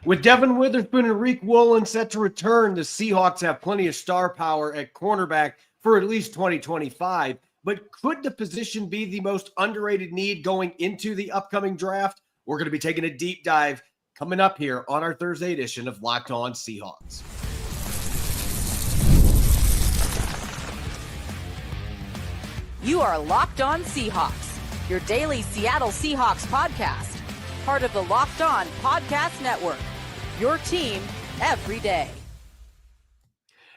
With Devon, Witherspoon, and Woolen set to return, the Seahawks have plenty of star power at cornerback for at least 2025. But could the position be the most underrated need going into the upcoming draft? We're going to be taking a deep dive coming up here on our Thursday edition of Locked On Seahawks. You are Locked On Seahawks, your daily Seattle Seahawks podcast. Part of the Locked On Podcast Network, your team every day.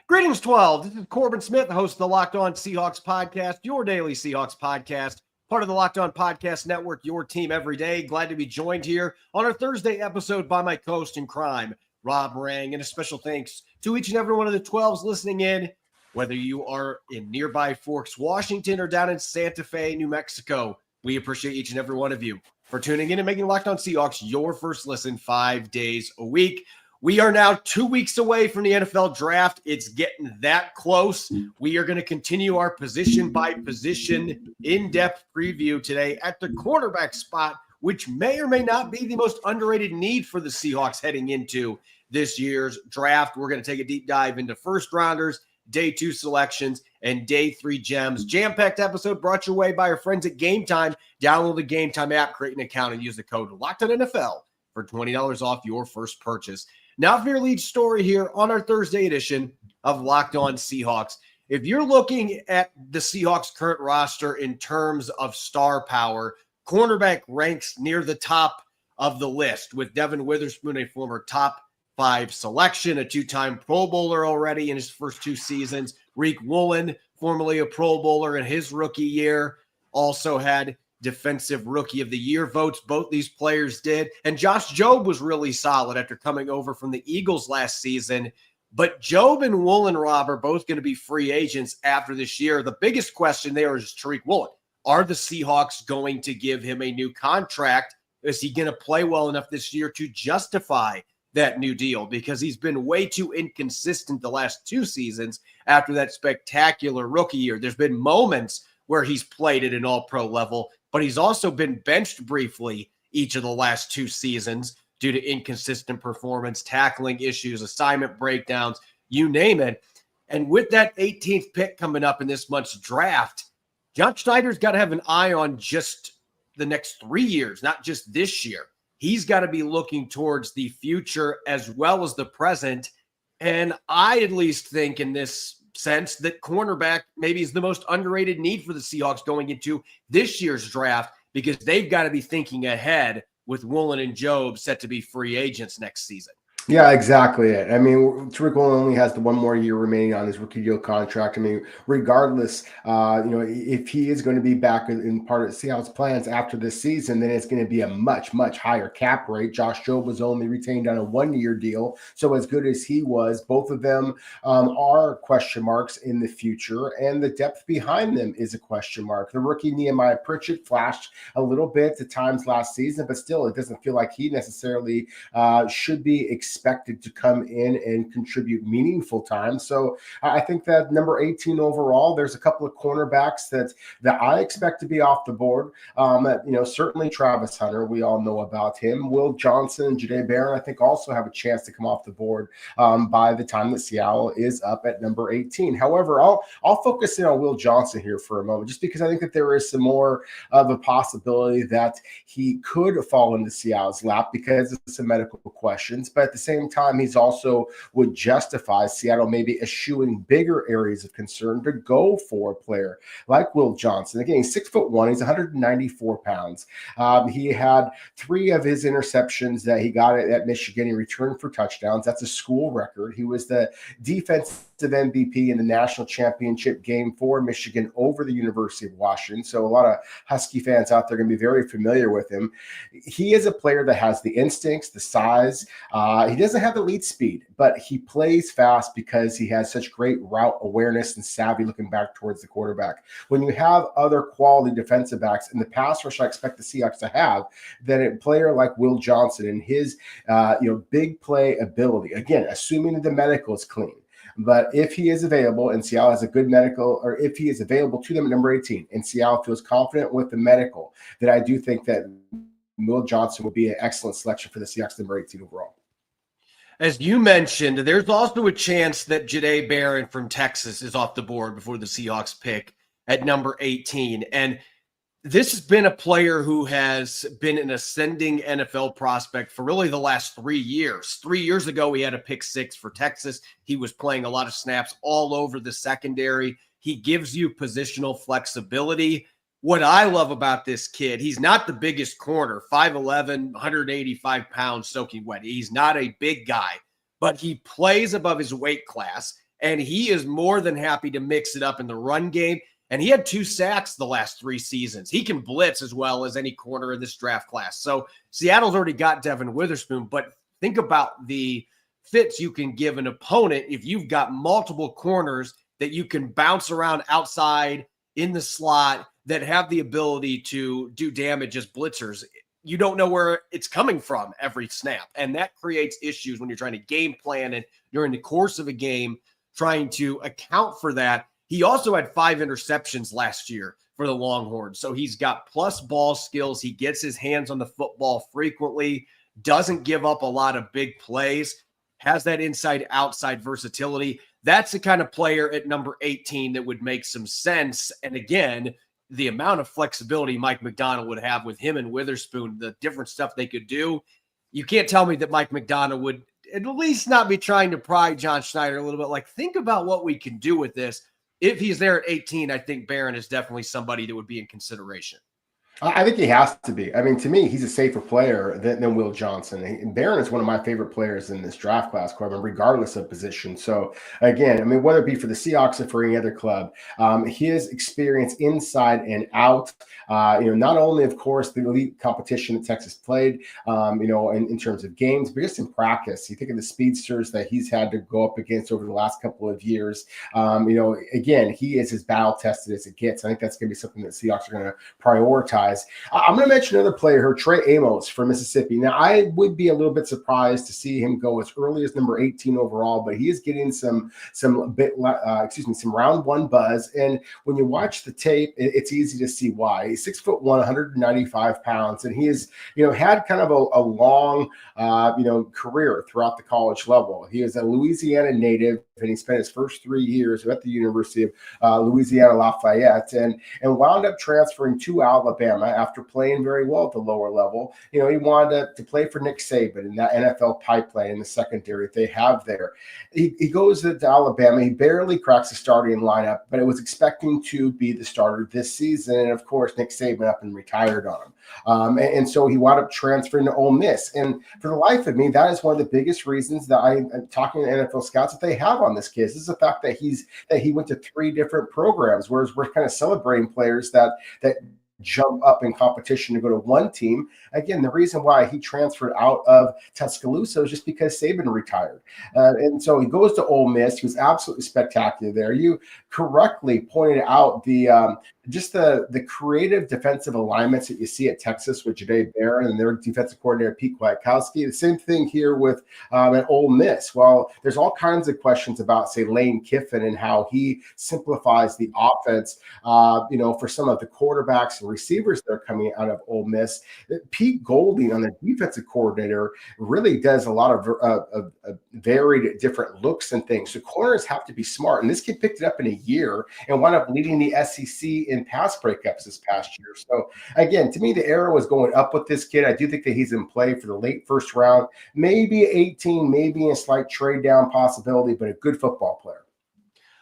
Greetings, 12. This is Corbin Smith, host of the Locked On Seahawks podcast, your daily Seahawks podcast, part of the Locked On Podcast Network, your team every day. Glad to be joined here on our Thursday episode by my co-host in crime, Rob Rang, and a special thanks to each and every one of the 12s listening in, whether you are in nearby Forks, Washington, or down in Santa Fe, New Mexico. We appreciate each and every one of you for tuning in and making Locked On Seahawks your first listen 5 days a week. We are now 2 weeks away from the NFL draft. It's getting that close. We are going to continue our position by position in-depth preview today at the cornerback spot, which may or may not be the most underrated need for the Seahawks heading into this year's draft. We're going to take a deep dive into first rounders, day 2 selections, and day 3 gems. Jam-packed episode brought your way by our friends at GameTime. Download the GameTime app, create an account, and use the code LOCKEDONNFL for $20 off your first purchase. Now for your lead story here on our Thursday edition of Locked On Seahawks. If you're looking at the Seahawks' current roster in terms of star power, cornerback ranks near the top of the list, with Devon Witherspoon, a former top 5 selection, a 2-time Pro Bowler already in his first 2 seasons. Woolen, formerly a Pro Bowler in his rookie year, also had Defensive Rookie of the Year votes. Both these players did. And Josh Jobe was really solid after coming over from the Eagles last season. But Jobe and Woolen, Rob, are both going to be free agents after this year. The biggest question there is Woolen. Are the Seahawks going to give him a new contract? Is he going to play well enough this year to justify that new deal? Because he's been way too inconsistent the last 2 seasons after that spectacular rookie year. There's been moments where he's played at an all-pro level, but he's also been benched briefly each of the last 2 seasons due to inconsistent performance, tackling issues, assignment breakdowns, you name it. And with that 18th pick coming up in this month's draft, John Schneider's got to have an eye on just the next 3 years, not just this year. He's got to be looking towards the future as well as the present. And I at least think in this sense that cornerback maybe is the most underrated need for the Seahawks going into this year's draft, because they've got to be thinking ahead with Woolen and Jobe set to be free agents next season. Yeah, exactly it. I mean, Tariq Woolen only has the 1 more year remaining on his rookie deal contract. I mean, regardless, if he is going to be back in part of Seattle's plans after this season, then it's going to be a much, much higher cap rate. Josh Jobe was only retained on a 1-year deal. So as good as he was, both of them are question marks in the future, and the depth behind them is a question mark. The rookie Nehemiah Pritchett flashed a little bit at times last season, but still it doesn't feel like he necessarily should be expected to come in and contribute meaningful time. So I think that number 18 overall, there's a couple of cornerbacks that I expect to be off the board. Certainly Travis Hunter, we all know about him. Will Johnson and Jahdae Barron, I think, also have a chance to come off the board by the time that Seattle is up at number 18. However, I'll focus in on Will Johnson here for a moment, just because I think that there is some more of a possibility that he could fall into Seattle's lap because of some medical questions. But at the same time, he's also would justify Seattle maybe eschewing bigger areas of concern to go for a player like Will Johnson. Again, he's 6'1", he's 194 pounds. He had 3 of his interceptions that he got at Michigan. He returned for touchdowns. That's a school record. He was the defensive MVP in the national championship game for Michigan over the University of Washington. So a lot of Husky fans out there are going to be very familiar with him. He is a player that has the instincts, the size. He doesn't have the lead speed, but he plays fast because he has such great route awareness and savvy looking back towards the quarterback. When you have other quality defensive backs in the pass rush, I expect the Seahawks to have, then a player like Will Johnson and his big play ability, again, assuming that the medical is clean. But if he is available and Seattle has a good medical, or if he is available to them at number 18 and Seattle feels confident with the medical, then I do think that Will Johnson would be an excellent selection for the Seahawks number 18 overall. As you mentioned, there's also a chance that Jahdae Barron from Texas is off the board before the Seahawks pick at number 18. And this has been a player who has been an ascending NFL prospect for really the last 3 years. 3 years ago, he had a pick six for Texas. He was playing a lot of snaps all over the secondary. He gives you positional flexibility. What I love about this kid, he's not the biggest corner, 5'11", 185 pounds soaking wet. He's not a big guy, but he plays above his weight class, and he is more than happy to mix it up in the run game. And he had 2 sacks the last 3 seasons. He can blitz as well as any corner in this draft class. So Seattle's already got Devon Witherspoon, but think about the fits you can give an opponent if you've got multiple corners that you can bounce around outside in the slot that have the ability to do damage as blitzers. You don't know where it's coming from every snap. And that creates issues when you're trying to game plan and during the course of a game trying to account for that. He also had 5 interceptions last year for the Longhorns. So he's got plus ball skills. He gets his hands on the football frequently, doesn't give up a lot of big plays, has that inside-outside versatility. That's the kind of player at number 18 that would make some sense. And again, the amount of flexibility Mike Macdonald would have with him and Witherspoon, the different stuff they could do. You can't tell me that Mike Macdonald would at least not be trying to pry John Schneider a little bit. Like, think about what we can do with this. If he's there at 18, I think Barron is definitely somebody that would be in consideration. I think he has to be. I mean, to me, he's a safer player than Will Johnson. And Barron is one of my favorite players in this draft class, Corbin, regardless of position. So, again, I mean, whether it be for the Seahawks or for any other club, his experience inside and out, not only, of course, the elite competition that Texas played, in terms of games, but just in practice. You think of the speedsters that he's had to go up against over the last couple of years. Again, he is as battle-tested as it gets. I think that's going to be something that Seahawks are going to prioritize. I'm going to mention another player here, Trey Amos from Mississippi. Now, I would be a little bit surprised to see him go as early as number 18 overall, but he is getting some round one buzz. And when you watch the tape, it's easy to see why. He's 6'1", 195 pounds, and he has, had kind of a long, career throughout the college level. He is a Louisiana native, and he spent his first 3 years at the University of Louisiana Lafayette, and wound up transferring to Alabama after playing very well at the lower level. He wanted to play for Nick Saban in that NFL pipeline in the secondary they have there. He goes to Alabama. He barely cracks the starting lineup, but it was expecting to be the starter this season. And of course, Nick Saban up and retired on him. And so he wound up transferring to Ole Miss. And for the life of me, that is one of the biggest reasons that I'm talking to NFL scouts that they have on this kid. This is the fact that he went to 3 different programs, whereas we're kind of celebrating players that jump up in competition to go to one team. Again, the reason why he transferred out of Tuscaloosa is just because Saban retired. And so he goes to Ole Miss. He was absolutely spectacular there. You correctly pointed out the creative defensive alignments that you see at Texas with Jahdae Barron and their defensive coordinator, Pete Kwiatkowski. The same thing here with at Ole Miss. Well, there's all kinds of questions about, say, Lane Kiffin and how he simplifies the offense, for some of the quarterbacks and receivers that are coming out of Ole Miss. Pete Golding, on the defensive coordinator, really does a lot of varied different looks and things. So corners have to be smart. And this kid picked it up in a year and wound up leading the SEC in pass breakups this past year. So again, to me, the arrow was going up with this kid. I do think that he's in play for the late first round, maybe 18, maybe a slight trade down possibility, but a good football player.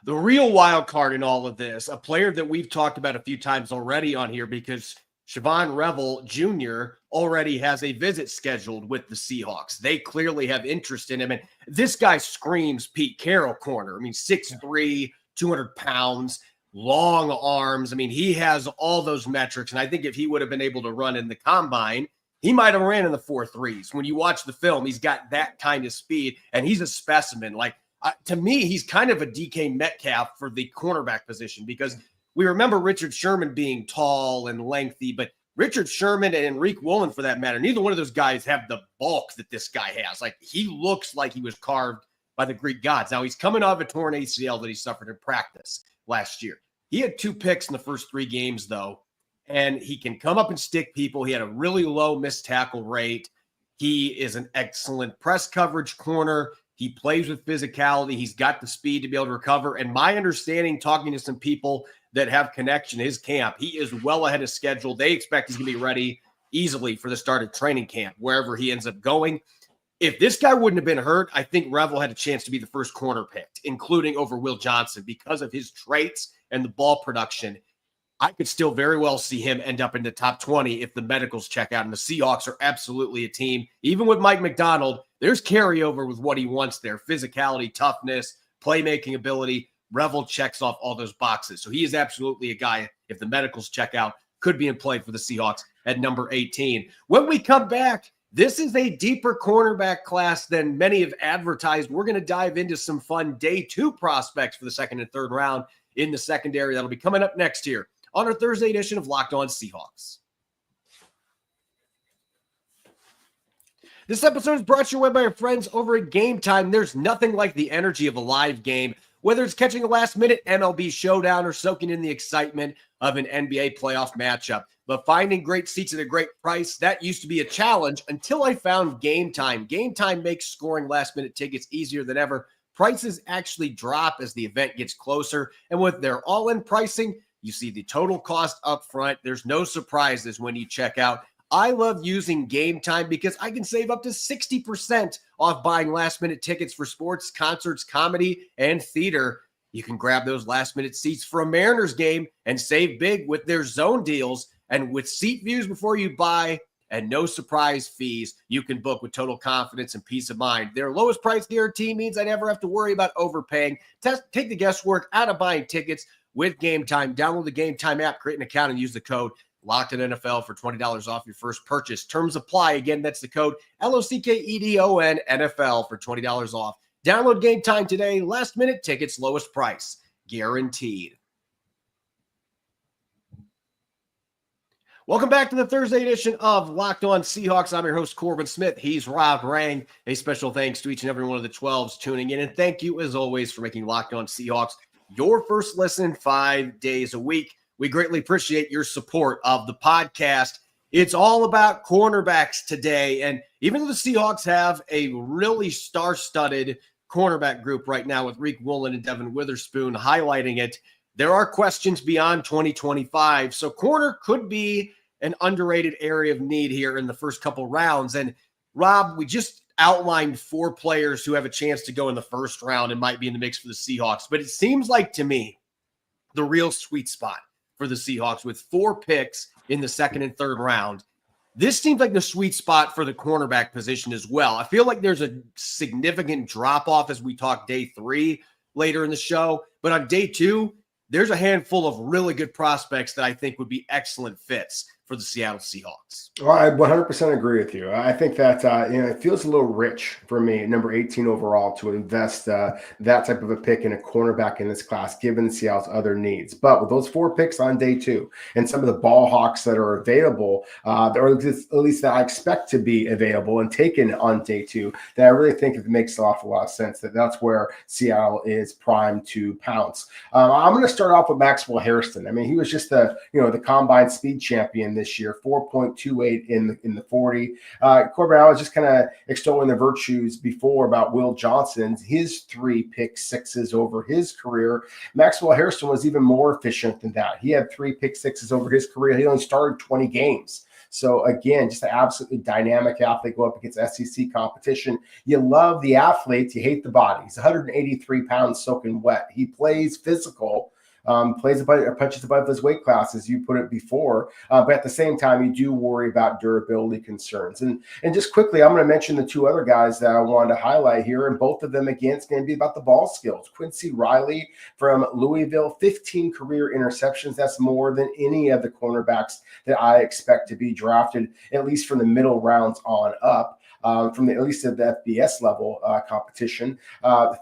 The real wild card in all of this, a player that we've talked about a few times already on here because Shavon Revel Jr. already has a visit scheduled with the Seahawks. They clearly have interest in him. And this guy screams Pete Carroll corner. I mean, 6'3", 200 pounds, long arms. I mean, he has all those metrics. And I think if he would have been able to run in the combine, he might have ran in the 4.3s. When you watch the film, he's got that kind of speed, and he's a specimen. Like, to me, he's kind of a DK Metcalf for the cornerback position because we remember Richard Sherman being tall and lengthy, but Richard Sherman and Enrique Woolen, for that matter, neither one of those guys have the bulk that this guy has. Like, he looks like he was carved by the Greek gods. Now, he's coming off a torn ACL that he suffered in practice last year. He had 2 picks in the first 3 games, though, and he can come up and stick people. He had a really low missed tackle rate. He is an excellent press coverage corner. He plays with physicality. He's got the speed to be able to recover. And my understanding, talking to some people that have connection to his camp, he is well ahead of schedule. They expect he's going to be ready easily for the start of training camp, wherever he ends up going. If this guy wouldn't have been hurt, I think Revel had a chance to be the first corner picked, including over Will Johnson, because of his traits and the ball production. I could still very well see him end up in the top 20 if the medicals check out. And the Seahawks are absolutely a team. Even with Mike McDonald, there's carryover with what he wants there. Physicality, toughness, playmaking ability. Revel checks off all those boxes. So he is absolutely a guy, if the medicals check out, could be in play for the Seahawks at number 18. When we come back, this is a deeper cornerback class than many have advertised. We're going to dive into some fun day 2 prospects for the second and third round in the secondary. That'll be coming up next here on our Thursday edition of Locked On Seahawks. This episode is brought to you by our friends over at GameTime. There's nothing like the energy of a live game, whether it's catching a last-minute MLB showdown or soaking in the excitement of an NBA playoff matchup. But finding great seats at a great price, that used to be a challenge until I found GameTime. GameTime makes scoring last-minute tickets easier than ever. Prices actually drop as the event gets closer, and with their all-in pricing, you see the total cost up front. There's no surprises when you check out. I love using GameTime because I can save up to 60% off buying last-minute tickets for sports, concerts, comedy, and theater. You can grab those last-minute seats for a Mariners game and save big with their zone deals. And with seat views before you buy and no surprise fees, you can book with total confidence and peace of mind. Their lowest price guarantee means I never have to worry about overpaying. Take the guesswork out of buying tickets with GameTime. Download the GameTime app, create an account, and use the code LOCKEDON for $20 off your first purchase. Terms apply. Again, that's the code LOCKEDON NFL for $20 off. Download GameTime today. Last minute tickets, lowest price guaranteed. Welcome back to the Thursday edition of Locked On Seahawks. I'm your host, Corbin Smith. He's Rob Rang. A special thanks to each and every one of the 12s tuning in. And thank you, as always, for making Locked On Seahawks your first listen 5 days a week. We greatly appreciate your support of the podcast. It's all about cornerbacks today. And even though the Seahawks have a really star-studded cornerback group right now with Woolen and Devon Witherspoon highlighting it, there are questions beyond 2025. So corner could be an underrated area of need here in the first couple rounds. And Rob, we just outlined 4 players who have a chance to go in the first round and might be in the mix for the Seahawks. But it seems like to me, the real sweet spot for the Seahawks with 4 picks in the second and third round, this seems like the sweet spot for the cornerback position as well. I feel like there's a significant drop-off as we talk day 3 later in the show. But on day 2, there's a handful of really good prospects that I think would be excellent fits for the Seattle Seahawks. Well, I 100% agree with you. I think that it feels a little rich for me at number 18 overall to invest that type of a pick in a cornerback in this class, given Seattle's other needs. But with those 4 picks on day 2 and some of the ball hawks that are available, or at least that I expect to be available and taken on day 2, that I really think it makes an awful lot of sense that's where Seattle is primed to pounce. I'm going to start off with Maxwell Hairston. I mean, he was just the combine speed champion this year, 4.28 in the 40. Corbin, I was just kind of extolling the virtues before about Will Johnson's, his 3 pick sixes over his career. Maxwell Hairston was even more efficient than that. He had 3 pick sixes over his career. He only started 20 games. So again, just an absolutely dynamic athlete go up against SEC competition. You love the athlete, you hate the body. He's 183 pounds soaking wet. He plays physical. Punches above his weight class, as you put it before. But at the same time, you do worry about durability concerns. And just quickly, I'm going to mention the 2 other guys that I wanted to highlight here. And both of them, again, it's going to be about the ball skills. Quincy Riley from Louisville, 15 career interceptions. That's more than any of the cornerbacks that I expect to be drafted, at least from the middle rounds on up. from at least at the FBS level competition.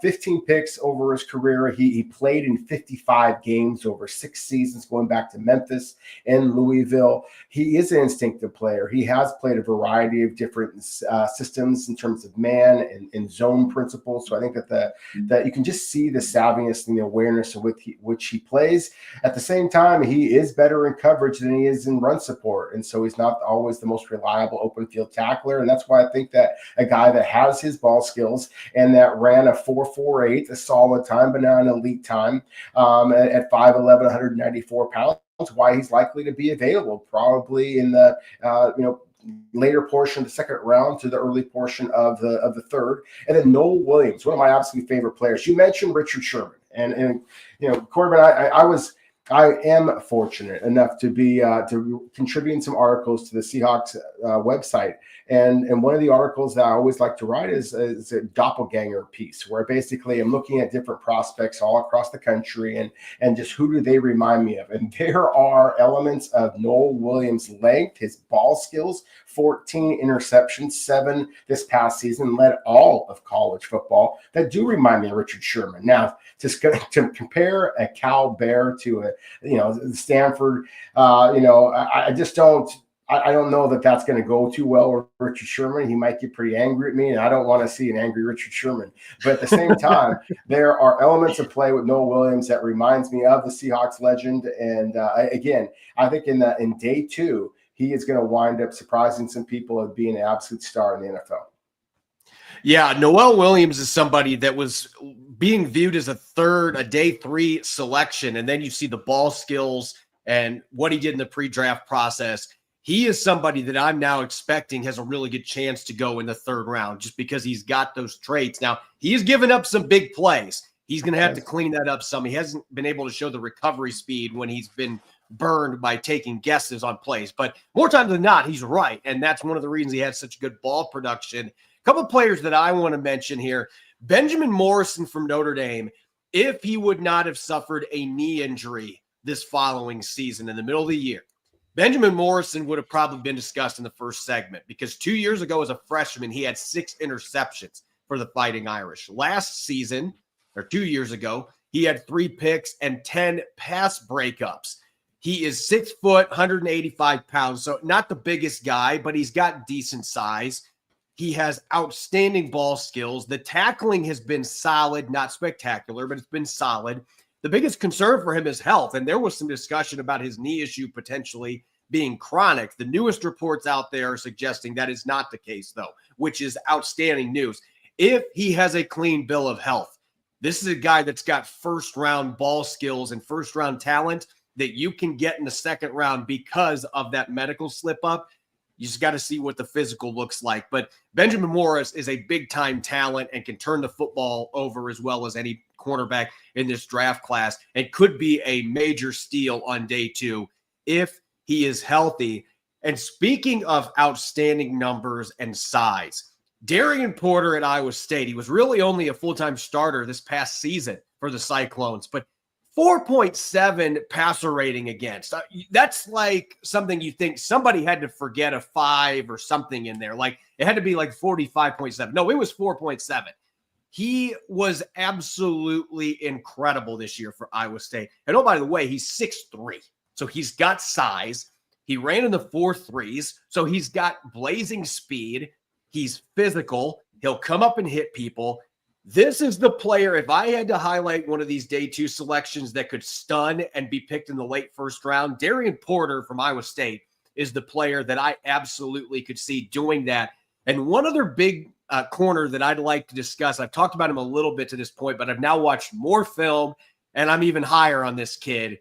15 picks over his career. He played in 55 games over 6 seasons, going back to Memphis and Louisville. He is an instinctive player. He has played a variety of different systems in terms of man and zone principles. So I think that you can just see the savviness and the awareness of which he plays. At the same time, he is better in coverage than he is in run support. And so he's not always the most reliable open field tackler. And that's why I think that a guy that has his ball skills and that ran a 4.48, a solid time, but not an elite time, at 5'11", 194 pounds, why he's likely to be available probably in the, later portion of the second round to the early portion of the third. And then Noel Williams, one of my absolute favorite players. You mentioned Richard Sherman, and Corbin, I am fortunate enough to be to contributing some articles to the Seahawks website. And one of the articles that I always like to write is a doppelganger piece, where basically I'm looking at different prospects all across the country and just who do they remind me of. And there are elements of Noel Williams' length, his ball skills, 14 interceptions, 7 this past season, led all of college football, that do remind me of Richard Sherman. Now, to compare a Cal Bear to a Stanford, I just don't. I don't know that that's going to go too well with Richard Sherman. He might get pretty angry at me, and I don't want to see an angry Richard Sherman. But at the same time, there are elements of play with Noel Williams that reminds me of the Seahawks legend. And again, I think in day 2, he is going to wind up surprising some people and being an absolute star in the NFL. Yeah, Noel Williams is somebody that was being viewed as a day 3 selection, and then you see the ball skills and what he did in the pre-draft process. He is somebody that I'm now expecting has a really good chance to go in the 3rd round just because he's got those traits. Now, he's given up some big plays. He's going to have to clean that up some. He hasn't been able to show the recovery speed when he's been burned by taking guesses on plays. But more times than not, he's right, and that's one of the reasons he had such good ball production. A couple of players that I want to mention here. Benjamin Morrison from Notre Dame, if he would not have suffered a knee injury this following season in the middle of the year, Benjamin Morrison would have probably been discussed in the first segment, because 2 years ago as a freshman, he had 6 interceptions for the Fighting Irish. Last season, or 2 years ago, he had 3 picks and 10 pass breakups. He is 6 foot, 185 pounds, so not the biggest guy, but he's got decent size. He has outstanding ball skills. The tackling has been solid, not spectacular, but it's been solid. The biggest concern for him is health, and there was some discussion about his knee issue potentially being chronic. The newest reports out there are suggesting that is not the case, though, which is outstanding news. If he has a clean bill of health, this is a guy that's got first-round ball skills and first-round talent that you can get in the 2nd round because of that medical slip-up. You just got to see what the physical looks like. But Benjamin Morris is a big-time talent and can turn the football over as well as any cornerback in this draft class, and could be a major steal on day 2 if he is healthy. And speaking of outstanding numbers and size, Darian Porter at Iowa State, he was really only a full-time starter this past season for the Cyclones, but 4.7 passer rating against. That's like something you think somebody had to forget a 5 or something in there. Like it had to be like 45.7. No, it was 4.7. He was absolutely incredible this year for Iowa State. And oh, by the way, he's 6'3". So he's got size. He ran in the 4.3s. So he's got blazing speed. He's physical. He'll come up and hit people. This is the player, if I had to highlight one of these day 2 selections that could stun and be picked in the late 1st round, Darian Porter from Iowa State is the player that I absolutely could see doing that. And one other big corner that I'd like to discuss, I've talked about him a little bit to this point, but I've now watched more film, and I'm even higher on this kid,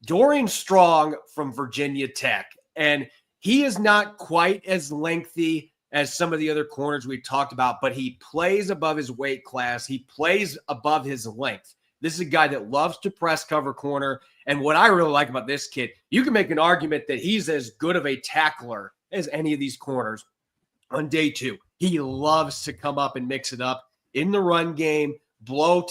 Dorian Strong from Virginia Tech. And he is not quite as lengthy as some of the other corners we talked about, but he plays above his weight class. He plays above his length. This is a guy that loves to press cover corner. And what I really like about this kid, you can make an argument that he's as good of a tackler as any of these corners on day 2. He loves to come up and mix it up in the run game, blow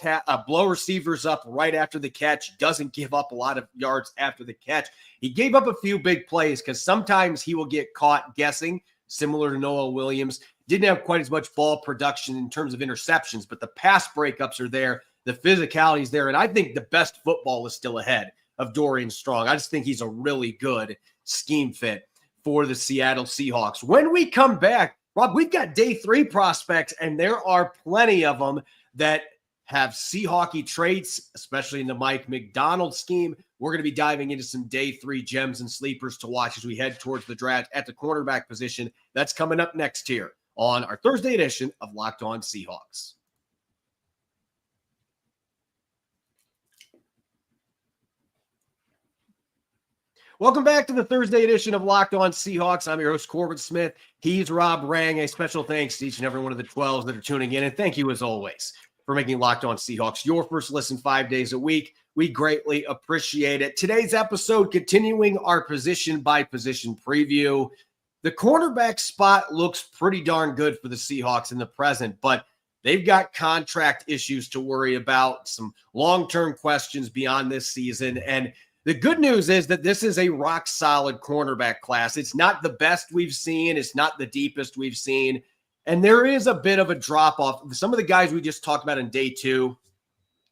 receivers up right after the catch, doesn't give up a lot of yards after the catch. He gave up a few big plays because sometimes he will get caught guessing, similar to Noel Williams, Didn't have quite as much ball production in terms of interceptions, but the pass breakups are there. The physicality is there. And I think the best football is still ahead of Dorian Strong. I just think he's a really good scheme fit for the Seattle Seahawks. When we come back, Rob, we've got day 3 prospects, and there are plenty of them that have Seahawky traits, especially in the Mike Macdonald scheme. We're going to be diving into some day 3 gems and sleepers to watch as we head towards the draft at the cornerback position. That's coming up next here on our Thursday edition of Locked On Seahawks. Welcome back to the Thursday edition of Locked On Seahawks. I'm your host, Corbin Smith. He's Rob Rang. A special thanks to each and every one of the 12s that are tuning in. And thank you, as always, for making Locked On Seahawks your first listen 5 days a week. We greatly appreciate it. Today's episode, continuing our position-by-position preview. The cornerback spot looks pretty darn good for the Seahawks in the present, but they've got contract issues to worry about, some long-term questions beyond this season, and the good news is that this is a rock-solid cornerback class. It's not the best we've seen. It's not the deepest we've seen. And there is a bit of a drop-off. Some of the guys we just talked about in day 2,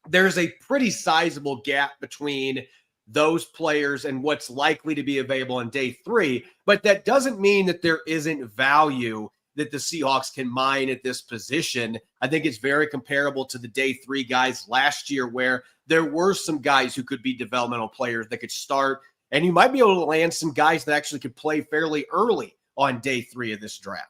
there's a pretty sizable gap between those players and what's likely to be available in day 3. But that doesn't mean that there isn't value that the Seahawks can mine at this position. I think it's very comparable to the day 3 guys last year, where there were some guys who could be developmental players that could start, and you might be able to land some guys that actually could play fairly early on day 3 of this draft.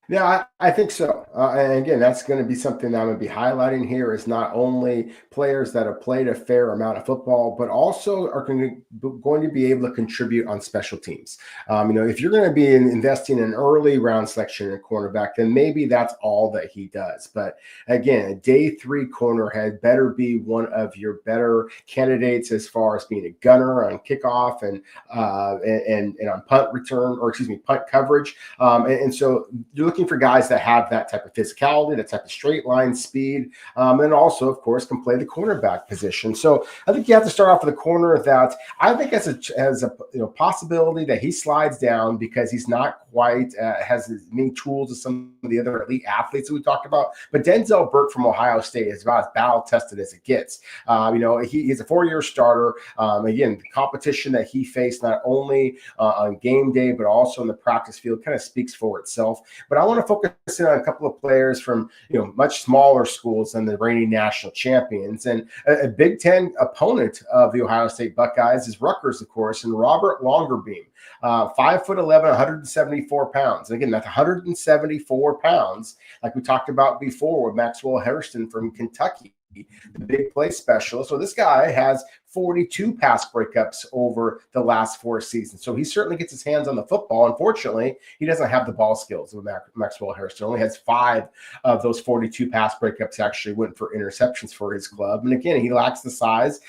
Yeah, I think so. And again, that's going to be something that I'm going to be highlighting here, is not only players that have played a fair amount of football, but also are going to be able to contribute on special teams. If you're going to be investing in early round selection in a cornerback, then maybe that's all that he does. But again, a day 3 corner had better be one of your better candidates as far as being a gunner on kickoff and on punt return, punt coverage. And so you're looking for guys that have that type of physicality, that type of straight line speed, and also, of course, can play the cornerback position. So I think you have to start off with a corner that I think has a possibility that he slides down because he's not quite has as many tools as some of the other elite athletes that we talked about. But Denzel Burke from Ohio State is about as battle tested as it gets. He's a 4-year starter. Again, the competition that he faced not only on game day but also in the practice field kind of speaks for itself. But I want to focus in on a couple of players from much smaller schools than the reigning national champions. And a Big Ten opponent of the Ohio State Buckeyes is Rutgers, of course, and Robert Longerbeam. 5'11", 174 pounds. And again, that's 174 pounds, like we talked about before with Maxwell Hairston from Kentucky, the big play specialist. So this guy has 42 pass breakups over the last 4 seasons. So he certainly gets his hands on the football. Unfortunately, he doesn't have the ball skills of Maxwell Hairston. Only has 5 of those 42 pass breakups actually went for interceptions for his club. And again, he lacks the size.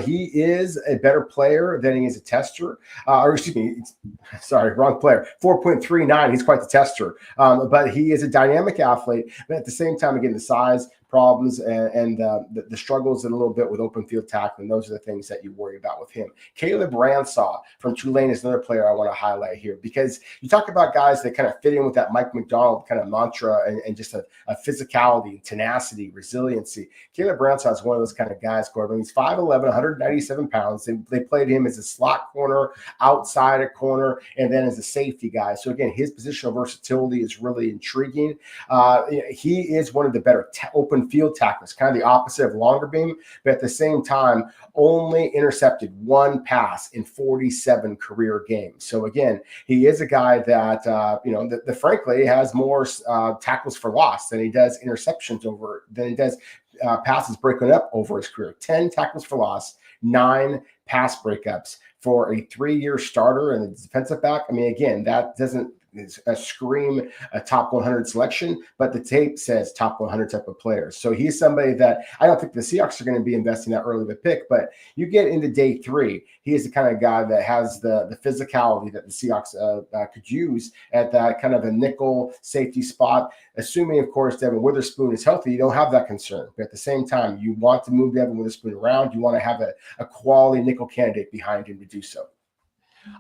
He is a better player than he is a tester. Wrong player. 4.39. He's quite the tester. But he is a dynamic athlete. But at the same time, again, the size problems and the struggles in a little bit with open field tackling. Those are the things that you worry about with him. Caleb Ransaw from Tulane is another player I want to highlight here, because you talk about guys that kind of fit in with that Mike Macdonald kind of mantra and just a physicality, tenacity, resiliency. Caleb Ransaw is one of those kind of guys, Corbin. He's 5'11", 197 pounds. They played him as a slot corner, outside a corner, and then as a safety guy. So again, his positional versatility is really intriguing. He is one of the better open field tackles, kind of the opposite of Longerbeam, but at the same time, only intercepted 1 pass in 47 career games. So again, he is a guy that, that frankly has more tackles for loss than he does interceptions than he does passes breaking up over his career. 10 tackles for loss, 9 pass breakups for a 3-year starter and a defensive back. I mean, again, that doesn't scream a top 100 selection, but the tape says top 100 type of players. So he's somebody that I don't think the Seahawks are going to be investing that early of a pick, but you get into day 3, he is the kind of guy that has the physicality that the Seahawks could use at that kind of a nickel safety spot. Assuming, of course, Devon Witherspoon is healthy, you don't have that concern. But at the same time, you want to move Devon Witherspoon around. You want to have a quality nickel candidate behind him to do so.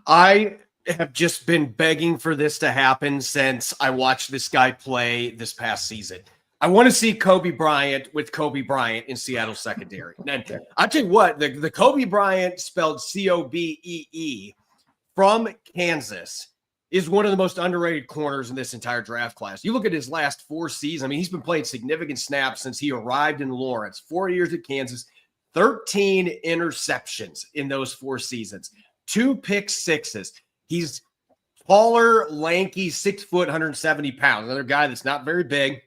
I have just been begging for this to happen since I watched this guy play this past season. I want to see Kobe Bryant with Kobe Bryant in Seattle secondary. And I'll tell you what, the Kobe Bryant spelled Cobee from Kansas is one of the most underrated corners in this entire draft class. You look at his last 4 seasons. I mean, he's been playing significant snaps since he arrived in Lawrence. 4 years at Kansas, 13 interceptions in those 4 seasons, 2 pick sixes. He's taller, lanky, 6 foot, 170 pounds. Another guy that's not very big,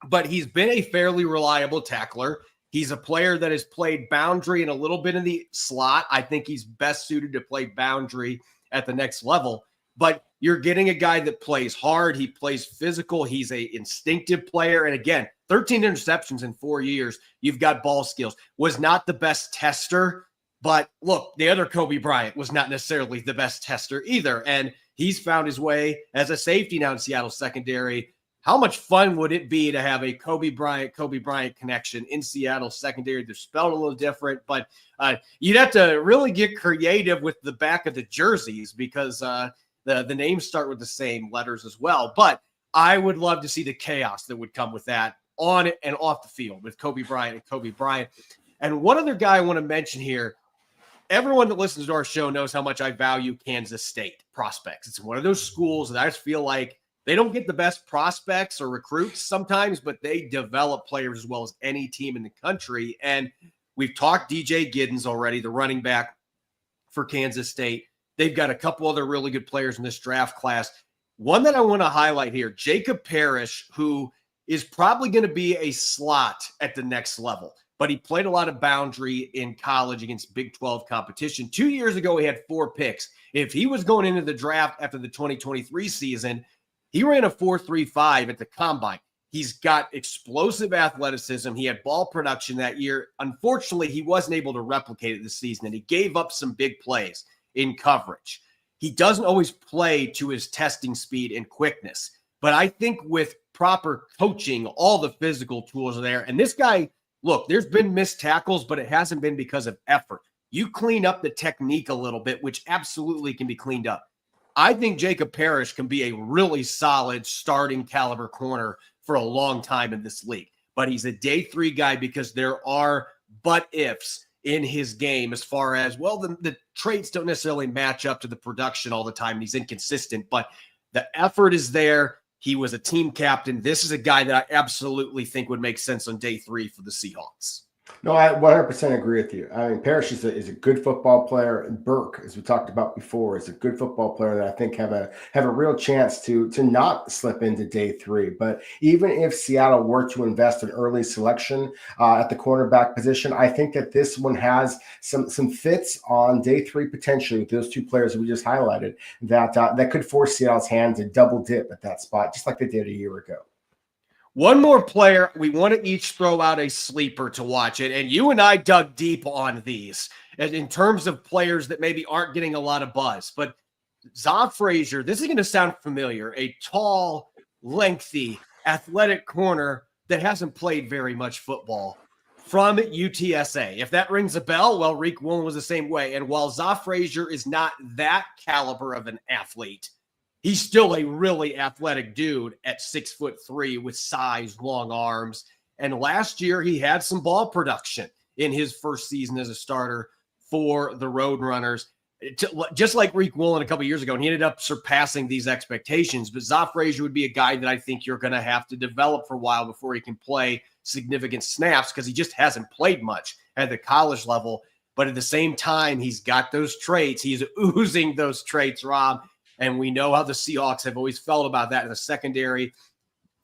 but he's been a fairly reliable tackler. He's a player that has played boundary and a little bit in the slot. I think he's best suited to play boundary at the next level. But you're getting a guy that plays hard. He plays physical. He's a instinctive player. And again, 13 interceptions in 4 years. You've got ball skills. Was not the best tester. But look, the other Kobe Bryant was not necessarily the best tester either. And he's found his way as a safety now in Seattle secondary. How much fun would it be to have a Kobe Bryant connection in Seattle secondary? They're spelled a little different, but you'd have to really get creative with the back of the jerseys because the names start with the same letters as well. But I would love to see the chaos that would come with that on and off the field with Kobe Bryant and Kobe Bryant. And one other guy I want to mention here, everyone that listens to our show knows how much I value Kansas State prospects. It's one of those schools that I just feel like they don't get the best prospects or recruits sometimes, but they develop players as well as any team in the country. And we've talked DJ Giddens already, the running back for Kansas State. They've got a couple other really good players in this draft class. One that I want to highlight here, Jacob Parrish, who is probably going to be a slot at the next level, but he played a lot of boundary in college against Big 12 competition. 2 years ago, he had 4 picks. If he was going into the draft after the 2023 season, he ran a 4.35 at the combine. He's got explosive athleticism. He had ball production that year. Unfortunately, he wasn't able to replicate it this season, and he gave up some big plays in coverage. He doesn't always play to his testing speed and quickness, but I think with proper coaching, all the physical tools are there. And this guy, look, there's been missed tackles, but it hasn't been because of effort. You clean up the technique a little bit, which absolutely can be cleaned up. I think Jacob Parrish can be a really solid starting caliber corner for a long time in this league. But he's a day 3 guy because there are but ifs in his game as far as, well, the traits don't necessarily match up to the production all the time. He's inconsistent, but the effort is there. He was a team captain. This is a guy that I absolutely think would make sense on day 3 for the Seahawks. No, I 100% agree with you. I mean, Parrish is a good football player. And Burke, as we talked about before, is a good football player that I think have a real chance to not slip into day 3. But even if Seattle were to invest in early selection at the cornerback position, I think that this one has some fits on day 3 potentially with those 2 players that we just highlighted that could force Seattle's hand to double dip at that spot, just like they did a year ago. One more player, we want to each throw out a sleeper to watch it. And you and I dug deep on these in terms of players that maybe aren't getting a lot of buzz. But Za Frazier, this is going to sound familiar, a tall, lengthy, athletic corner that hasn't played very much football from UTSA. If that rings a bell, well, Reek Woolen was the same way. And while Za Frazier is not that caliber of an athlete, he's still a really athletic dude at 6'3" with size, long arms. And last year he had some ball production in his first season as a starter for the Roadrunners, just like Reek Woolen a couple years ago. And he ended up surpassing these expectations. But Za Frazier would be a guy that I think you're going to have to develop for a while before he can play significant snaps because he just hasn't played much at the college level. But at the same time, he's got those traits. He's oozing those traits, Rob. And we know how the Seahawks have always felt about that in the secondary.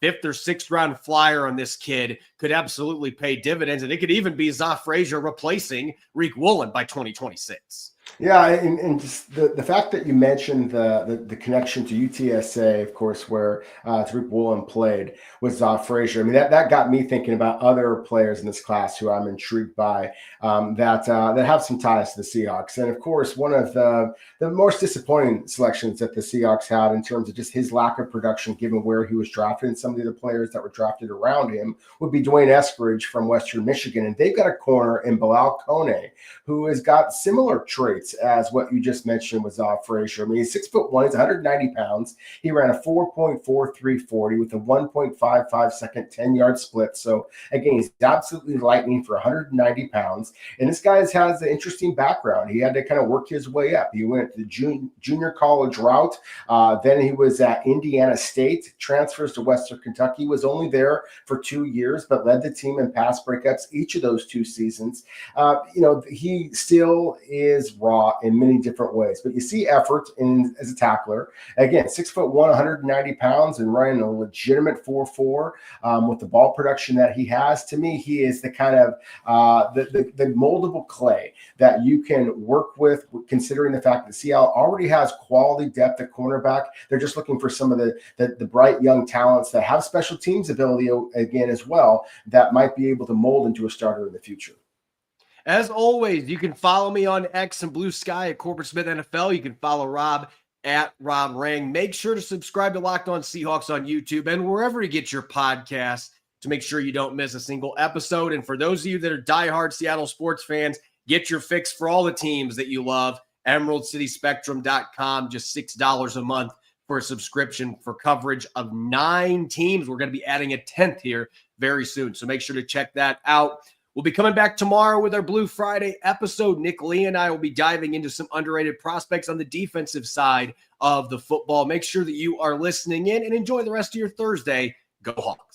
5th or 6th round flyer on this kid could absolutely pay dividends. And it could even be Za Frazier replacing Reek Woolen by 2026. Yeah, and just the fact that you mentioned the connection to UTSA, of course, where Tariq Woolen played with Za Frazier. I mean, that got me thinking about other players in this class who I'm intrigued by that have some ties to the Seahawks. And of course, one of the most disappointing selections that the Seahawks had in terms of just his lack of production, given where he was drafted and some of the other players that were drafted around him, would be Dwayne Eskridge from Western Michigan. And they've got a corner in Bilal Kone who has got similar traits traits as what you just mentioned was Frazier. I mean, he's 6'1", he's 190 pounds. He ran a 4.4340 with a 1.55 second 10-yard split. So again, he's absolutely lightning for 190 pounds. And this guy has an interesting background. He had to kind of work his way up. He went the junior college route. Then he was at Indiana State, transfers to Western Kentucky, was only there for 2 years, but led the team in pass breakups each of those 2 seasons. He still is raw in many different ways, but you see effort as a tackler. Again, 6'1", 190 pounds, and running a legitimate 4.4 with the ball production that he has. To me, he is the kind of the moldable clay that you can work with, considering the fact that Seattle already has quality depth at cornerback. They're just looking for some of the bright young talents that have special teams ability again as well, that might be able to mold into a starter in the future. As always, you can follow me on X and Blue Sky at Corbin Smith NFL. You can follow Rob at Rob Rang. Make sure to subscribe to Locked On Seahawks on YouTube and wherever you get your podcasts to make sure you don't miss a single episode. And for those of you that are diehard Seattle sports fans, get your fix for all the teams that you love. EmeraldCitySpectrum.com, just $6 a month for a subscription for coverage of 9 teams. We're going to be adding a 10th here very soon, so make sure to check that out. We'll be coming back tomorrow with our Blue Friday episode. Nick Lee and I will be diving into some underrated prospects on the defensive side of the football. Make sure that you are listening in and enjoy the rest of your Thursday. Go Hawks.